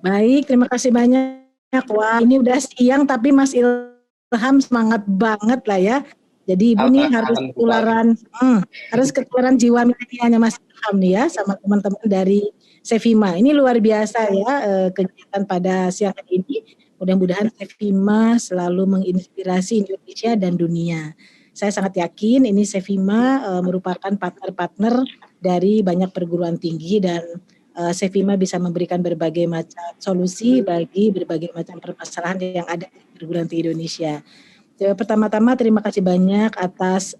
Baik, terima kasih banyak. Wah, ini udah siang tapi Mas Ilham semangat banget lah ya. Jadi Ibu nih harus ketularan jiwa milenialnya Mas Ilham nih ya sama teman-teman dari Sevima. Ini luar biasa ya kegiatan pada siang hari ini. Mudah-mudahan Sevima selalu menginspirasi Indonesia dan dunia. Saya sangat yakin ini Sevima merupakan partner-partner dari banyak perguruan tinggi dan Sevima bisa memberikan berbagai macam solusi bagi berbagai macam permasalahan yang ada di perguruan tinggi Indonesia. Pertama-tama terima kasih banyak atas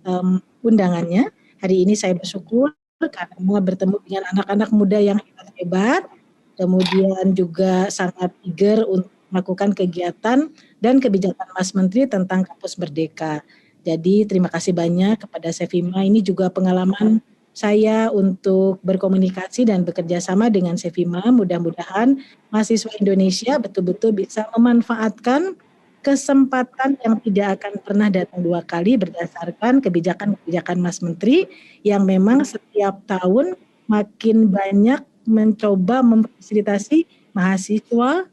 undangannya. Hari ini saya bersyukur karena bertemu dengan anak-anak muda yang hebat, kemudian juga sangat eager untuk melakukan kegiatan dan kebijakan Mas Menteri tentang Kampus Merdeka. Jadi terima kasih banyak kepada Sevima. Ini juga pengalaman saya untuk berkomunikasi dan bekerja sama dengan Sevima. Mudah-mudahan mahasiswa Indonesia betul-betul bisa memanfaatkan kesempatan yang tidak akan pernah datang dua kali berdasarkan kebijakan-kebijakan Mas Menteri yang memang setiap tahun makin banyak mencoba memfasilitasi mahasiswa.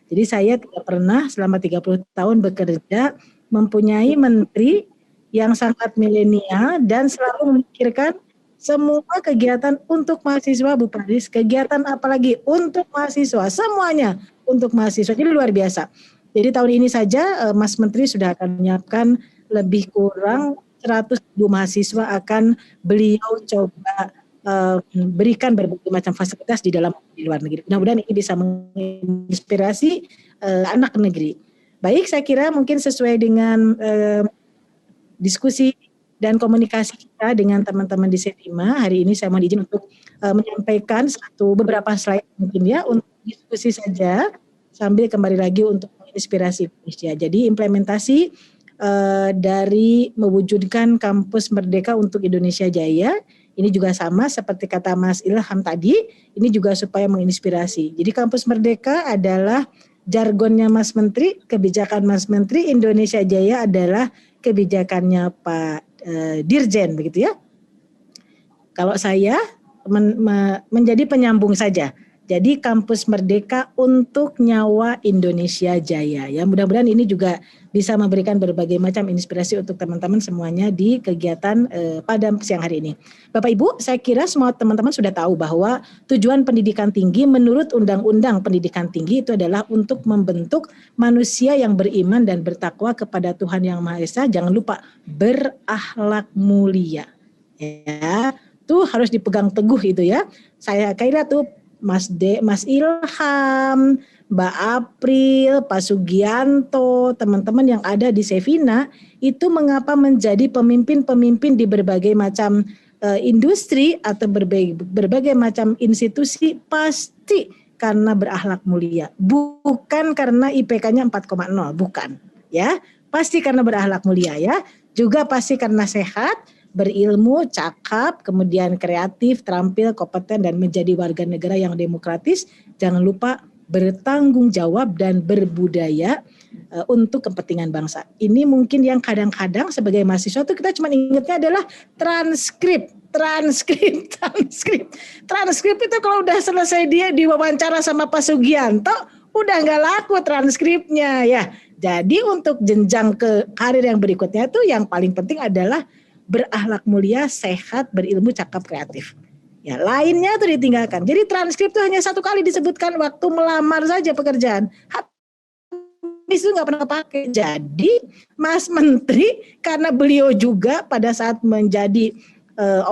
Jadi saya tidak pernah selama 30 tahun bekerja mempunyai menteri yang sangat milenial dan selalu memikirkan semua kegiatan untuk mahasiswa Bu Paris, kegiatan apalagi untuk mahasiswa, semuanya untuk mahasiswa. Jadi luar biasa. Jadi tahun ini saja Mas Menteri sudah akan menyiapkan lebih kurang 100.000 mahasiswa akan beliau coba berikan berbagai macam fasilitas di dalam di luar negeri. Mudah-mudahan ini bisa menginspirasi anak negeri. Baik, saya kira mungkin sesuai dengan diskusi dan komunikasi kita dengan teman-teman di Sevima. Hari ini saya mohon izin untuk menyampaikan beberapa slide mungkin ya untuk diskusi saja sambil kembali lagi untuk menginspirasi Indonesia. Jadi implementasi dari mewujudkan Kampus Merdeka untuk Indonesia Jaya ini juga sama seperti kata Mas Ilham tadi, ini juga supaya menginspirasi. Jadi Kampus Merdeka adalah jargonnya Mas Menteri, kebijakan Mas Menteri, Indonesia Jaya adalah kebijakannya Pak Dirjen begitu ya. Kalau saya menjadi penyambung saja. Jadi Kampus Merdeka untuk nyawa Indonesia Jaya ya. Mudah-mudahan ini juga bisa memberikan berbagai macam inspirasi untuk teman-teman semuanya di kegiatan pada siang hari ini. Bapak Ibu, saya kira semua teman-teman sudah tahu bahwa tujuan pendidikan tinggi menurut Undang-Undang Pendidikan Tinggi itu adalah untuk membentuk manusia yang beriman dan bertakwa kepada Tuhan Yang Maha Esa. Jangan lupa berakhlak mulia. Ya, tuh harus dipegang teguh itu ya. Saya kira tuh Mas Ilham, Mbak April, Pak Sugianto, teman-teman yang ada di Sevina itu mengapa menjadi pemimpin-pemimpin di berbagai macam industri atau berbagai macam institusi pasti karena berakhlak mulia, bukan karena IPK-nya 4,0, bukan ya, pasti karena berakhlak mulia ya, juga pasti karena sehat, berilmu, cakap, kemudian kreatif, terampil, kompeten, dan menjadi warga negara yang demokratis. Jangan lupa bertanggung jawab dan berbudaya untuk kepentingan bangsa. Ini mungkin yang kadang-kadang sebagai mahasiswa itu kita cuma ingatnya adalah transkrip itu kalau udah selesai dia diwawancara sama Pak Sugianto, udah nggak laku transkripnya ya. Jadi untuk jenjang ke karir yang berikutnya itu yang paling penting adalah berakhlak mulia, sehat, berilmu, cakap, kreatif. Ya, lainnya itu ditinggalkan. Jadi transkrip itu hanya satu kali disebutkan waktu melamar saja pekerjaan. Habis itu nggak pernah pakai. Jadi Mas Menteri karena beliau juga pada saat menjadi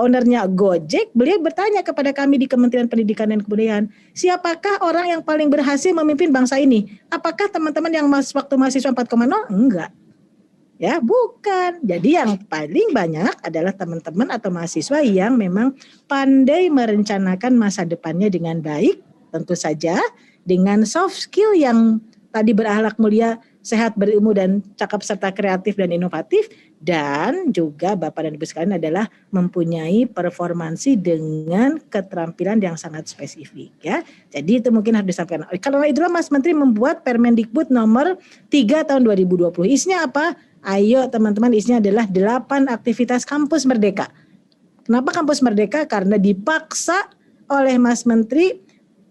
ownernya Gojek, beliau bertanya kepada kami di Kementerian Pendidikan dan Kebudayaan, siapakah orang yang paling berhasil memimpin bangsa ini? Apakah teman-teman yang waktu mahasiswa 4,0? Enggak. Ya, bukan. Jadi yang paling banyak adalah teman-teman atau mahasiswa yang memang pandai merencanakan masa depannya dengan baik, tentu saja dengan soft skill yang tadi berakhlak mulia, sehat, berilmu, dan cakap serta kreatif dan inovatif, dan juga Bapak dan Ibu sekalian adalah mempunyai performansi dengan keterampilan yang sangat spesifik ya. Jadi itu mungkin harus disampaikan. Karena itulah Mas Menteri membuat Permendikbud nomor 3 tahun 2020. Isinya apa? Ayo teman-teman, isinya adalah 8 aktivitas Kampus Merdeka. Kenapa Kampus Merdeka? Karena dipaksa oleh Mas Menteri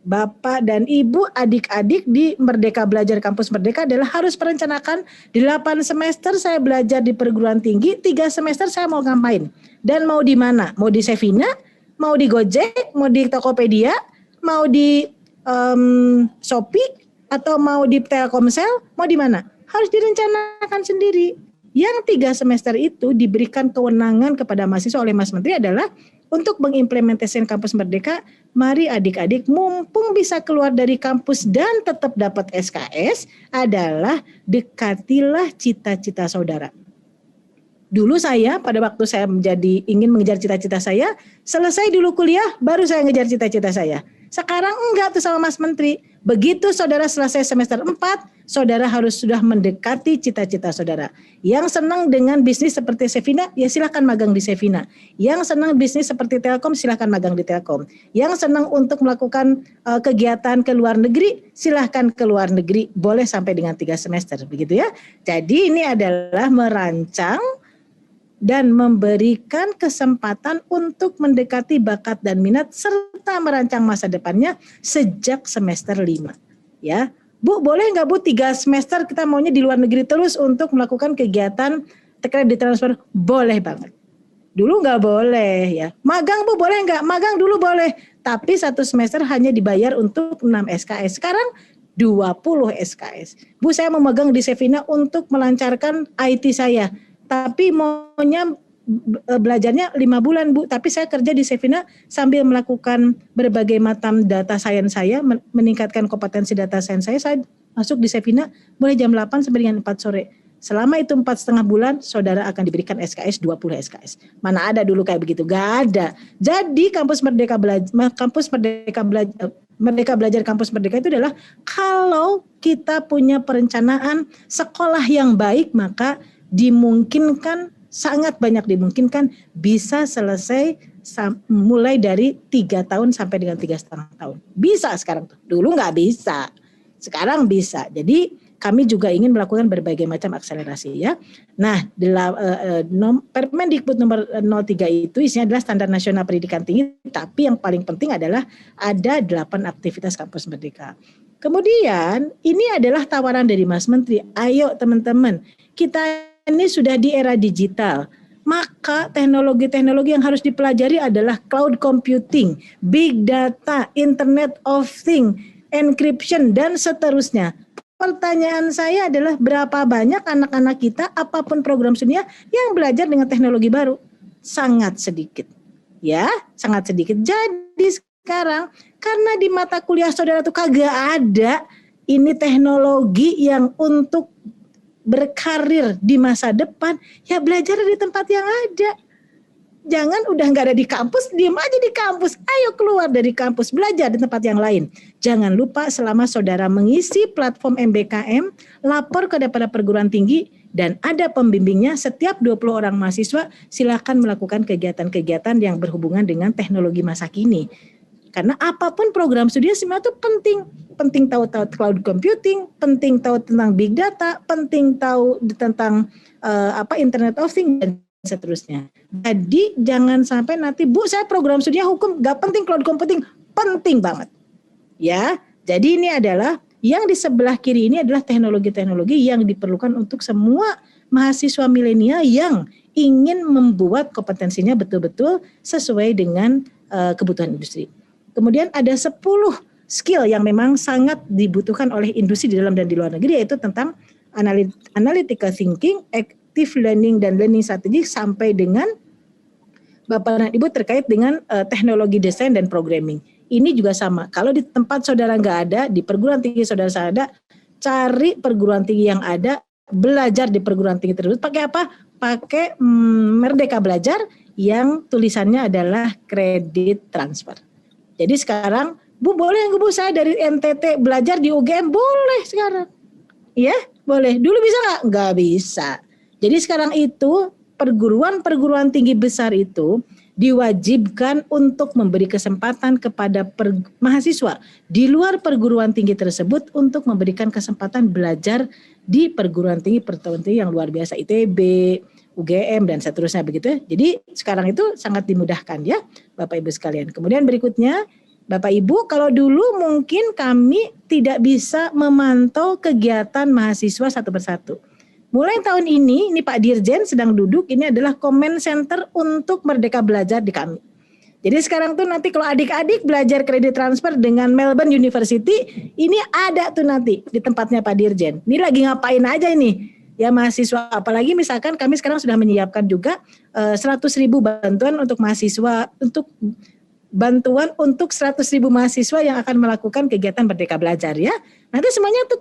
Bapak dan Ibu, adik-adik di Merdeka Belajar Kampus Merdeka adalah harus merencanakan 8 semester saya belajar di perguruan tinggi, 3 semester saya mau ngapain dan mau di mana? Mau di Sevina, mau di Gojek, mau di Tokopedia, mau di Shopee, atau mau di Telkomsel, mau di mana? Harus direncanakan sendiri. Yang 3 semester itu diberikan kewenangan kepada mahasiswa oleh Mas Menteri adalah untuk mengimplementasikan kampus Merdeka. Mari adik-adik, mumpung bisa keluar dari kampus dan tetap dapat SKS, adalah dekatilah cita-cita saudara. Dulu saya pada waktu saya ingin mengejar cita-cita saya, selesai dulu kuliah baru saya ngejar cita-cita saya. Sekarang enggak tuh sama Mas Menteri. Begitu saudara selesai semester 4, saudara harus sudah mendekati cita-cita saudara. Yang senang dengan bisnis seperti Sevina, ya silakan magang di Sevina. Yang senang bisnis seperti Telkom, silakan magang di Telkom. Yang senang untuk melakukan kegiatan ke luar negeri, silakan ke luar negeri. Boleh sampai dengan 3 semester, begitu ya. Jadi ini adalah merancang dan memberikan kesempatan untuk mendekati bakat dan minat serta merancang masa depannya sejak semester 5. Ya, Bu, boleh nggak Bu 3 semester kita maunya di luar negeri terus untuk melakukan kegiatan kredit transfer? Boleh banget. Dulu nggak boleh ya. Magang Bu boleh nggak? Magang dulu boleh. Tapi 1 semester hanya dibayar untuk 6 SKS. Sekarang 20 SKS. Bu, saya mau magang di Sevina untuk melancarkan IT saya. Tapi maunya belajarnya 5 bulan Bu, tapi saya kerja di Sevina sambil melakukan berbagai macam data science saya, meningkatkan kompetensi data science saya masuk di Sevina mulai jam 8 sampai dengan 4 sore. Selama itu 4,5 bulan, saudara akan diberikan SKS 20 SKS. Mana ada dulu kayak begitu? Gak ada. Jadi kampus Merdeka Belajar, Merdeka Belajar Kampus Merdeka itu adalah kalau kita punya perencanaan sekolah yang baik, maka dimungkinkan, sangat banyak dimungkinkan bisa selesai mulai dari 3 tahun sampai dengan 3,5 tahun. Bisa sekarang tuh. Dulu nggak bisa. Sekarang bisa. Jadi kami juga ingin melakukan berbagai macam akselerasi ya. Nah, Permendikbud nomor 03 itu isinya adalah standar nasional pendidikan tinggi, tapi yang paling penting adalah ada 8 aktivitas kampus Merdeka. Kemudian ini adalah tawaran dari Mas Menteri. Ayo teman-teman, kita ini sudah di era digital, maka teknologi-teknologi yang harus dipelajari adalah cloud computing, big data, internet of things, encryption, dan seterusnya. Pertanyaan saya adalah berapa banyak anak-anak kita, apapun program studinya, yang belajar dengan teknologi baru? Sangat sedikit. Ya, sangat sedikit. Jadi sekarang, karena di mata kuliah saudara tuh kagak ada ini teknologi yang untuk berkarir di masa depan, ya belajar di tempat yang ada. Jangan udah nggak ada di kampus, diem aja di kampus. Ayo keluar dari kampus, belajar di tempat yang lain. Jangan lupa selama saudara mengisi platform MBKM, lapor kepada perguruan tinggi, dan ada pembimbingnya. Setiap 20 orang mahasiswa silakan melakukan kegiatan-kegiatan yang berhubungan dengan teknologi masa kini. Karena apapun program studi sebenarnya itu penting. Penting tahu cloud computing, penting tahu tentang big data, penting tahu tentang internet of things dan seterusnya. Jadi jangan sampai nanti Bu saya program studi hukum gak penting, cloud computing penting banget. Ya, jadi ini adalah yang di sebelah kiri ini adalah teknologi-teknologi yang diperlukan untuk semua mahasiswa milenial yang ingin membuat kompetensinya betul-betul sesuai dengan kebutuhan industri. Kemudian ada 10 skill yang memang sangat dibutuhkan oleh industri di dalam dan di luar negeri, yaitu tentang analytical thinking, active learning dan learning strategy, sampai dengan Bapak dan Ibu terkait dengan teknologi desain dan programming. Ini juga sama. Kalau di tempat saudara nggak ada, di perguruan tinggi saudara ada, cari perguruan tinggi yang ada, belajar di perguruan tinggi tersebut. Pakai apa? Pakai Merdeka Belajar yang tulisannya adalah kredit transfer. Jadi sekarang, Bu boleh nggak Bu saya dari NTT belajar di UGM? Boleh sekarang. Ya, boleh. Dulu bisa nggak? Nggak bisa. Jadi sekarang itu perguruan-perguruan tinggi besar itu diwajibkan untuk memberi kesempatan kepada mahasiswa di luar perguruan tinggi tersebut untuk memberikan kesempatan belajar di perguruan tinggi yang luar biasa, ITB, UGM dan seterusnya begitu. Jadi sekarang itu sangat dimudahkan ya Bapak Ibu sekalian. Kemudian berikutnya Bapak Ibu, kalau dulu mungkin kami tidak bisa memantau kegiatan mahasiswa satu persatu. Mulai tahun ini Pak Dirjen sedang duduk, ini adalah comment center untuk Merdeka Belajar di kami. Jadi sekarang tuh nanti kalau adik-adik belajar kredit transfer dengan Melbourne University, ini ada tuh nanti di tempatnya Pak Dirjen. Ini lagi ngapain aja ini? Ya mahasiswa, apalagi misalkan kami sekarang sudah menyiapkan juga 100.000 bantuan untuk mahasiswa, untuk bantuan untuk 100.000 mahasiswa yang akan melakukan kegiatan Merdeka Belajar ya. Nanti semuanya itu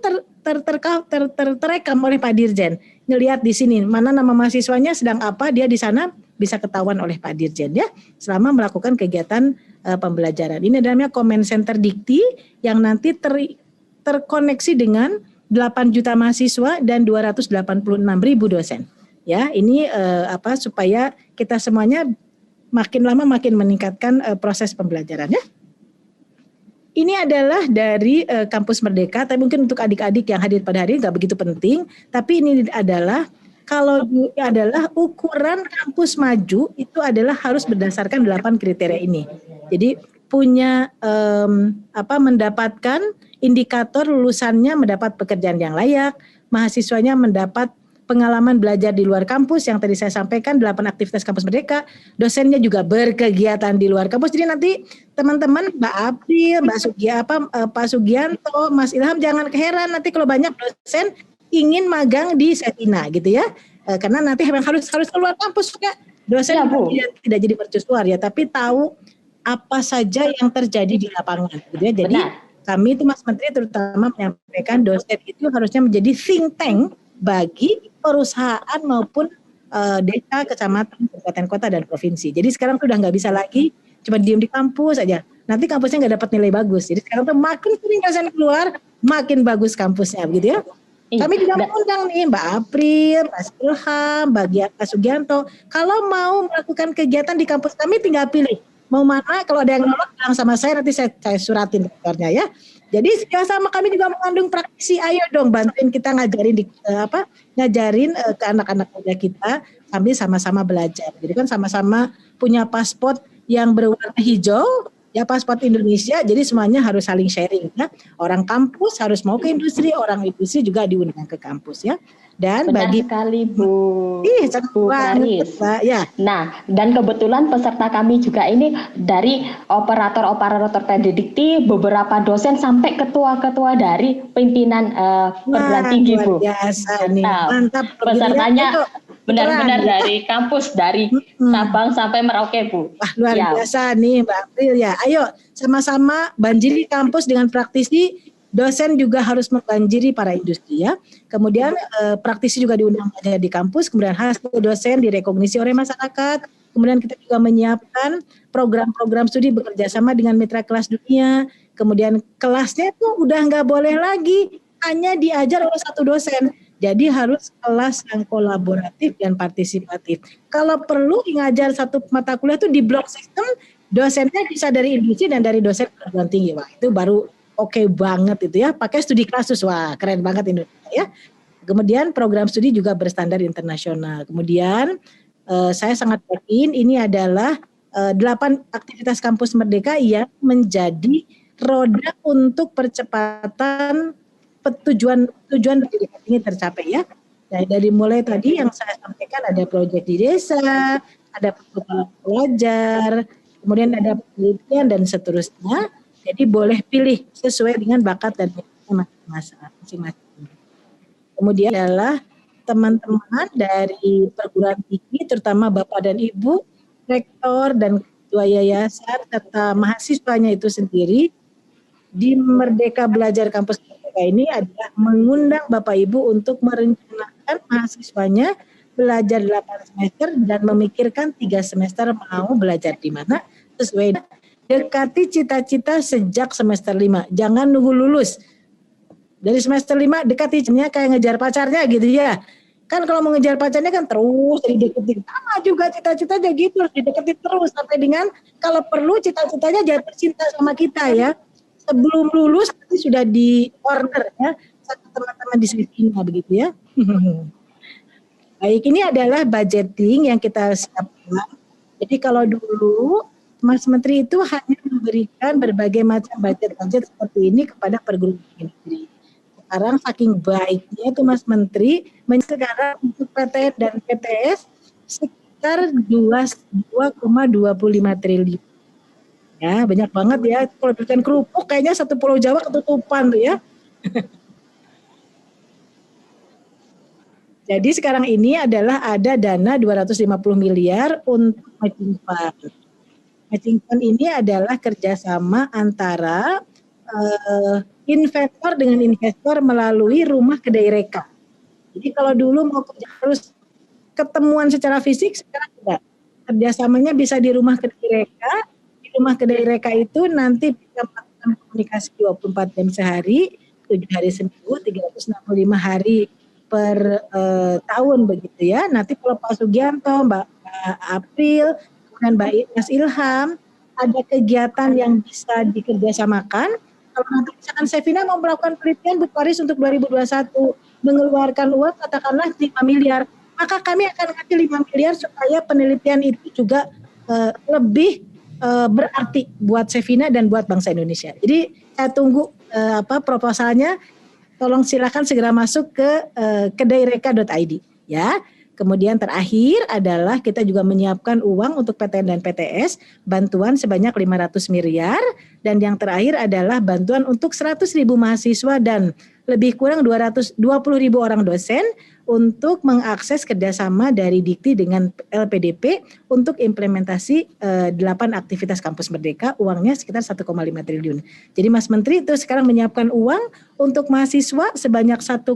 terekam oleh Pak Dirjen. Ngelihat di sini mana nama mahasiswanya sedang apa, dia di sana bisa ketahuan oleh Pak Dirjen ya. Selama melakukan kegiatan pembelajaran. Ini namanya comment center Dikti yang nanti terkoneksi dengan 8 juta mahasiswa dan 286.000 dosen. Ya, ini supaya kita semuanya makin lama makin meningkatkan proses pembelajarannya. Ini adalah dari Kampus Merdeka, tapi mungkin untuk adik-adik yang hadir pada hari ini nggak begitu penting, tapi ini adalah ukuran kampus maju itu adalah harus berdasarkan 8 kriteria ini. Jadi punya mendapatkan indikator lulusannya mendapat pekerjaan yang layak, mahasiswanya mendapat pengalaman belajar di luar kampus yang tadi saya sampaikan 8 aktivitas kampus Merdeka, dosennya juga berkegiatan di luar kampus. Jadi nanti teman-teman Mbak April, Pak Sugianto, Mas Ilham jangan keheran nanti kalau banyak dosen ingin magang di Setina gitu ya. Karena nanti harus keluar kampus juga. Dosen ya, tidak jadi mercusuar ya, tapi tahu apa saja yang terjadi di lapangan gitu ya. Jadi kami itu Mas Menteri terutama menyampaikan dosen itu harusnya menjadi think tank bagi perusahaan maupun desa, kecamatan, kabupaten, kota, dan provinsi. Jadi sekarang sudah nggak bisa lagi cuma diem di kampus aja. Nanti kampusnya nggak dapat nilai bagus. Jadi sekarang tuh makin sering dosen keluar, makin bagus kampusnya, begitu ya. Kami juga mengundang nih Mbak April, Mas Ilham, Pak Sugianto. Kalau mau melakukan kegiatan di kampus kami tinggal pilih. Mau mana, kalau ada yang nolak bilang sama saya, nanti saya suratin rektornya ya. Jadi sama kami juga mengandung praktisi, ayo dong bantuin kita ngajarin ke anak-anak muda kita sambil sama-sama belajar. Jadi kan sama-sama punya paspor yang berwarna hijau, ya paspor Indonesia, jadi semuanya harus saling sharing ya. Orang kampus harus mau ke industri, orang industri juga diundang ke kampus ya. Dan benar sekali Bu Claris. Ya. Nah, dan kebetulan peserta kami juga ini dari operator-operator Pendidikti, beberapa dosen sampai ketua-ketua dari pimpinan perguruan tinggi Bu. Biasa nih. Mantap. Pesertanya benar-benar dari kampus, dari Sabang sampai Merauke Bu. Wah, luar biasa nih Mbak April ya. Ayo sama-sama banjiri kampus dengan praktisi. Dosen juga harus membanjiri para industri ya. Kemudian praktisi juga diundang di kampus, kemudian hasil dosen direkognisi oleh masyarakat. Kemudian kita juga menyiapkan program-program studi bekerja sama dengan mitra kelas dunia. Kemudian kelasnya itu udah nggak boleh lagi hanya diajar oleh satu dosen. Jadi harus kelas yang kolaboratif dan partisipatif. Kalau perlu ngajar satu mata kuliah itu di blok sistem, dosennya bisa dari industri dan dari dosen perguruan tinggi. Wah, itu baru oke banget itu ya, pakai studi kasus, wah keren banget Indonesia ya. Kemudian program studi juga berstandar internasional. Kemudian saya sangat yakin ini adalah 8 aktivitas kampus Merdeka yang menjadi roda untuk percepatan tujuan pendidikan ini tercapai ya. Dari mulai tadi yang saya sampaikan ada proyek di desa, ada pertukaran pelajar, kemudian ada penelitian dan seterusnya. Jadi boleh pilih sesuai dengan bakat dan masing-masing. Kemudian adalah teman-teman dari perguruan tinggi, terutama Bapak dan Ibu, rektor dan ketua yayasan, serta mahasiswanya itu sendiri, di Merdeka Belajar Kampus Merdeka ini adalah mengundang Bapak Ibu untuk merencanakan mahasiswanya belajar 8 semester dan memikirkan 3 semester mau belajar di mana sesuai. Dekati cita-cita sejak semester 5. Jangan nunggu lulus. Dari semester 5 dekati kayak ngejar pacarnya gitu ya. Kan kalau mau ngejar pacarnya kan terus dideketin. Sama juga cita-citanya gitu, harus dideketin terus sampai dengan kalau perlu cita-citanya jatuh cinta sama kita ya. Sebelum lulus nanti sudah di order ya sama teman-teman di sini begitu ya. Baik, ini adalah budgeting yang kita siapkan. Jadi kalau dulu Mas Menteri itu hanya memberikan berbagai macam budget-budget seperti ini kepada perguruan tinggi negeri. Sekarang saking baiknya itu Mas Menteri, sekarang untuk PTN dan PTS sekitar 2,25 triliun. Ya, banyak banget ya. Kalau bikin kerupuk kayaknya satu Pulau Jawa ketutupan tuh ya. Jadi sekarang ini adalah ada dana 250 miliar untuk matching fund. Matching fund ini adalah kerjasama antara investor dengan investor melalui rumah kedai reka. Jadi kalau dulu mau kerja terus ketemuan secara fisik, sekarang tidak. Kerjasamanya bisa di rumah kedai reka. Di rumah kedai reka itu nanti bisa melakukan komunikasi 24 jam sehari, 7 hari seminggu, 365 hari per tahun begitu ya. Nanti kalau Pak Sugianto, Mbak April, dan Mas Ilham, ada kegiatan yang bisa dikerjasamakan. Kalau nanti misalkan Sevina mau melakukan penelitian Bu Paris untuk 2021, mengeluarkan uang katakanlah 5 miliar, maka kami akan ngasih 5 miliar supaya penelitian itu juga lebih berarti buat Sevina dan buat bangsa Indonesia. Jadi saya tunggu proposalnya. Tolong silakan segera masuk ke kedaireka.id ya. Kemudian terakhir adalah kita juga menyiapkan uang untuk PTN dan PTS, bantuan sebanyak 500 miliar, dan yang terakhir adalah bantuan untuk 100.000 mahasiswa dan lebih kurang 220.000 orang dosen untuk mengakses kerjasama dari Dikti dengan LPDP untuk implementasi 8 aktivitas Kampus Merdeka, uangnya sekitar 1,5 triliun. Jadi Mas Menteri itu sekarang menyiapkan uang untuk mahasiswa sebanyak 1,5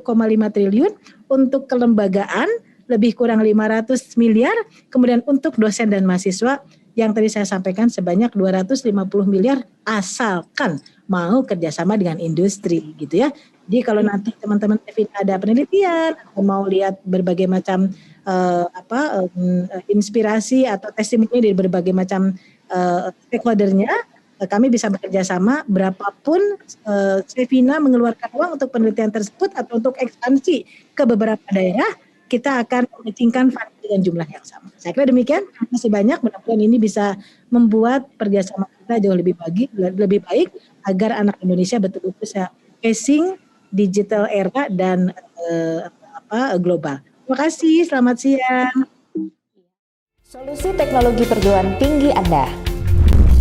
triliun, untuk kelembagaan lebih kurang 500 miliar, kemudian untuk dosen dan mahasiswa yang tadi saya sampaikan sebanyak 250 miliar asalkan mau kerjasama dengan industri gitu ya. Jadi kalau nanti teman-teman ada penelitian atau mau lihat berbagai macam inspirasi atau testimoni dari berbagai macam stakeholdernya, kami bisa bekerja sama berapapun Sevina mengeluarkan uang untuk penelitian tersebut atau untuk ekspansi ke beberapa daerah, kita akan mematchingkan fund dengan jumlah yang sama. Saya kira demikian. Terima kasih banyak. Mudah-mudahan ini bisa membuat kerjasama kita jauh lebih baik agar anak Indonesia betul-betul bisa facing digital era dan global. Terima kasih. Selamat siang. Solusi teknologi perguruan tinggi Anda.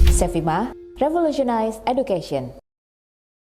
Sevima, Revolutionize Education.